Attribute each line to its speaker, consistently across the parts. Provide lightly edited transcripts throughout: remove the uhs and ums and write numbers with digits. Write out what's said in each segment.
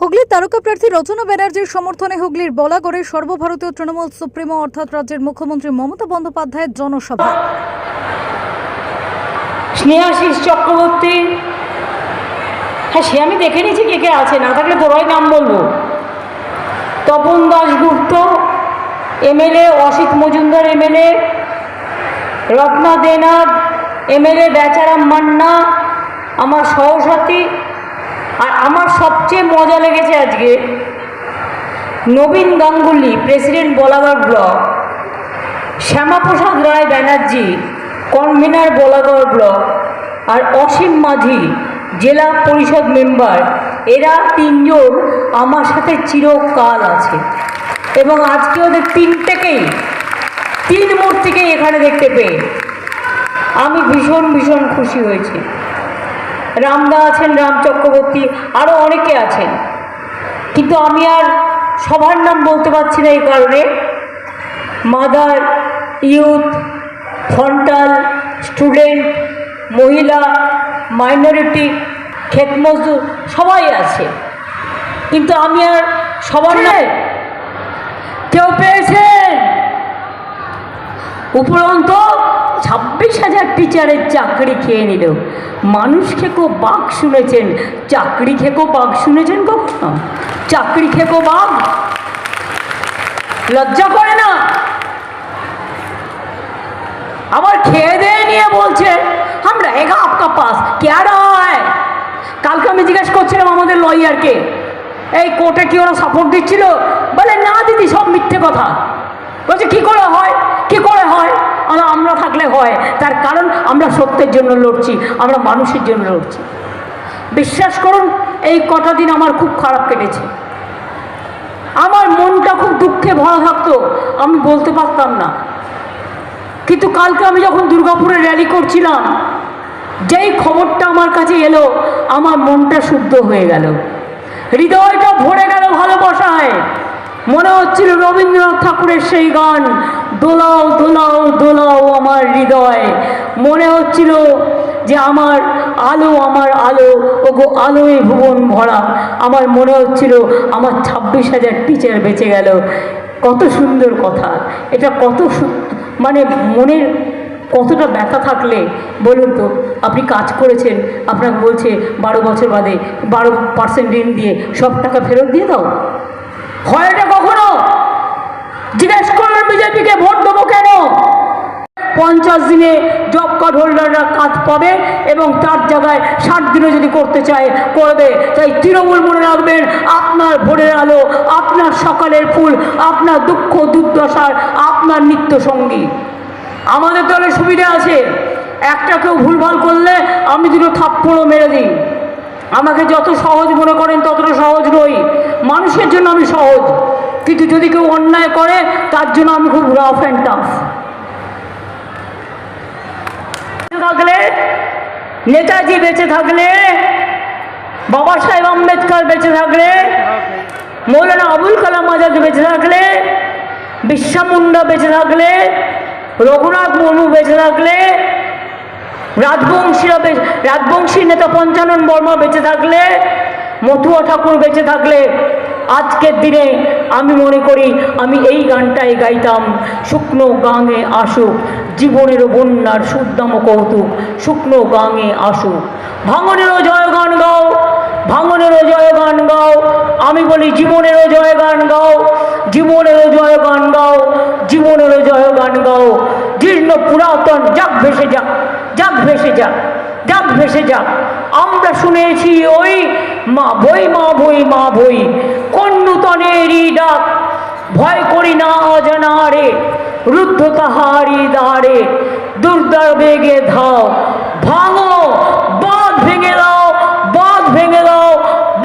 Speaker 1: হুগলির তারকা প্রার্থী রচনা ব্যানার্জির সমর্থনে হুগলির বলাগড়ে সর্বভারতীয় তৃণমূল সুপ্রিমো অর্থাৎ রাজ্যের মুখ্যমন্ত্রী মমতা বন্দ্যোপাধ্যায়ের জনসভা।
Speaker 2: স্নেহাশিস চক্রবর্তী, হ্যাঁ সে আমি দেখে নিয়েছি কে কে আছে, না থাকলে তোরাই নাম বলবো। Tapan Dasgupta MLA, Asit Majumdar MLA, Ratna Debnath MLA, Becharam Manna আমার সহসাথী। আর আমার সবচেয়ে মজা লেগেছে আজকে Nabin Ganguly president Balagarh block, Shyamaprasad Roy Banerjee convener Balagarh block, আর অসীম মাঝি জেলা পরিষদ মেম্বার, এরা তিনজন আমার সাথে চিরকাল আছে এবং আজকে ওদের তিন মূর্তিকেই এখানে দেখতে পেয়ে আমি ভীষণ ভীষণ খুশি হয়েছি। রামদা আছেন, রাম চক্রবর্তী, আরও অনেকে আছেন, কিন্তু আমি আর সবার নাম বলতে পারছি না এই কারণে মাদার, ইউথ, ফন্টাল, স্টুডেন্ট, মহিলা, মাইনরিটি, ক্ষেত মজদুর সবাই আছে, কিন্তু আমি আর সবার নাম কেউ পেয়েছেন উপরন্ত 26,000 টিচারের চাকরি খেয়ে নিল। মানুষ খেকো বাঘ শুনেছেন, চাকরি খেকো বাঘ শুনেছেন কখনো? চাকরি খেকো বাঘ লজ্জা করে না? আবার খেয়ে দিয়ে নিয়ে বলছে হাম रहेगा आपका पास, क्या रहा है? কালকে আমি জিজ্ঞেস করছিলাম আমাদের লয়ারকে, এই কোর্টে কি ওরা সাপোর্ট দিচ্ছিল? বলে না দিদি, সব মিথ্যে কথা। বলছে কী করে হয়, কী করে হয়? আমরা থাকলে হয়, তার কারণ আমরা সত্যের জন্য লড়ছি, আমরা মানুষের জন্য লড়ছি। বিশ্বাস করুন এই কটা দিন আমার খুব খারাপ কেটেছে, আমার মনটা খুব দুঃখে ভরা থাকতো, আমি বলতে পারতাম না। কিন্তু কালকে আমি যখন দুর্গাপুরে র্যালি করছিলাম, যেই খবরটা আমার কাছে এলো, আমার মনটা শুদ্ধ হয়ে গেল, হৃদয়টা ভরে গেল ভালোবাসায়। মনে হচ্ছিল রবীন্দ্রনাথ ঠাকুরের সেই গান, দোলাও দোলাও দোলাও আমার হৃদয়। মনে হচ্ছিল যে আমার আলো ওগো আলোয় ভুবন ভরা। আমার মনে হচ্ছিল আমার 26,000 টিচার বেঁচে গেল। কত সুন্দর কথা এটা, কত মানে মনের কতটা ব্যথা থাকলে বলুন তো। আপনি কাজ করেছেন, আপনাকে বলছে 12 বছর বাদে 12% ঋণ দিয়ে সব টাকা ফেরত দিয়ে দাও। হয় এটা কখনো? জিজ্ঞেস করলেন বিজেপিকে ভোট দেবো কেন? 50 দিনে জব কার্ড হোল্ডাররা কাজ পাবে এবং তার জায়গায় 60 দিনে যদি করতে চায় করবে। তাই তৃণমূল মনে রাখবেন, আপনার ভোরের আলো, আপনার সকালের ফুল, আপনার দুঃখ দুর্দশার আপনার নিত্য সঙ্গী। আমাদের দলে সুবিধা আছে, একটা কেউ ভুলভাল করলে আমি দুটো থাপ্পড়ও মেরে দিই। আমাকে যত সহজ মনে করেন ততটা সহজ নই, মানুষের জন্য আমি সহজ, কিন্তু যদি কেউ অন্যায় করে তার জন্য আমি খুব রাফ অ্যান্ড টাফ। থাকলে নেতাজি বেঁচে থাকলে, বাবা সাহেব আম্বেদকর বেঁচে থাকলে, মৌলানা আবুল কালাম আজাদ বেঁচে থাকলে, বিরসা মুন্ডা বেঁচে থাকলে, রঘুনাথ মুর্মু বেঁচে থাকলে, রাজবংশী নেতা পঞ্চানন বর্মা বেঁচে থাকলে, মথুয়া ঠাকুর বেঁচে থাকলে, আজকের দিনে আমি মনে করি আমি এই গানটাই গাইতাম, শুকনো গাঙে আসুক জীবনের বন্যার সুদ্দাম কৌতুক, শুকনো গাঙে আসুক। ভাঙনেরও জয়গান গাও, ভাঙনেরও জয়গান গাও। আমি বলি জীবনেরও জয়গান গাও, জীবনেরও জয়গান গাও, জীবনেরও জয়গান গাও। জীর্ণ পুরাতন যাক ভেসে যাক, যাক ভেসে যাক, যাক ভেসে যাক। আমরা শুনেছি ওই মা বই, মা বই, মা বই, কোন নূতনেরই ডাক, ভয় করি না অজানারে, রুদ্ধ তাহারি দ্বারে, দুর্দার বেগে ধাও, ভাঙো বাঁধ ভেঙে দাও, বাঁধ ভেঙে দাও,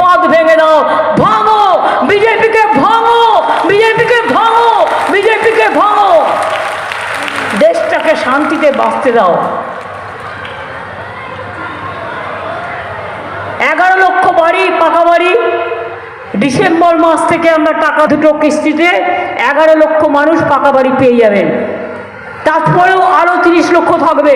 Speaker 2: বাঁধ ভেঙে দাও, ভাঙো বিজেপিকে, ভাঙো বিজেপিকে, ভাঙো বিজেপিকে, ভাঙো। দেশটাকে শান্তিতে বাঁচতে দাও। 11 লক্ষ বাড়ি, পাকা বাড়ি, ডিসেম্বর মাস থেকে আমরা টাকা দুটো কিস্তিতে 11 লক্ষ মানুষ পাকা বাড়ি পেয়ে যাবেন। তারপরেও আরও 30 লক্ষ থাকবে।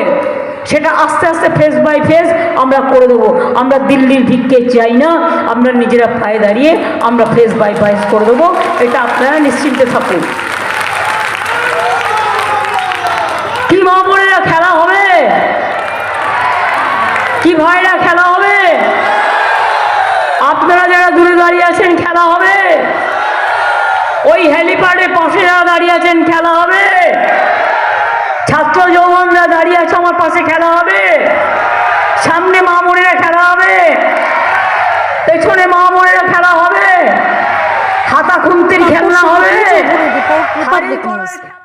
Speaker 2: সেটা আস্তে আস্তে ফেস বাই ফেস আমরা করে দেবো। আমরা দিল্লির ভিক্ষে চাই না, আমরা নিজেরা পায়ে দাঁড়িয়ে আমরা ফেস বাই ফেস করে দেবো, এটা আপনারা নিশ্চিন্তে থাকুন। কি মা বোনেরা খেলা হবে? কি ভাইরা খেলা হবে? আপনারা যারা দূরে দাঁড়িয়ে আছেন খেলা হবে? ওই হেলিপ্যাডে পাশে যারা দাঁড়িয়ে আছেন খেলা হবে? ছাত্র যৌবনরা দাঁড়িয়ে আছে আমার পাশে খেলা হবে? সামনে মা বোনেরা খেলা হবে, পেছনে মা বোনেরা খেলা হবে, হাতা খুন্তির খেলনা হবে।
Speaker 1: Report Republic news.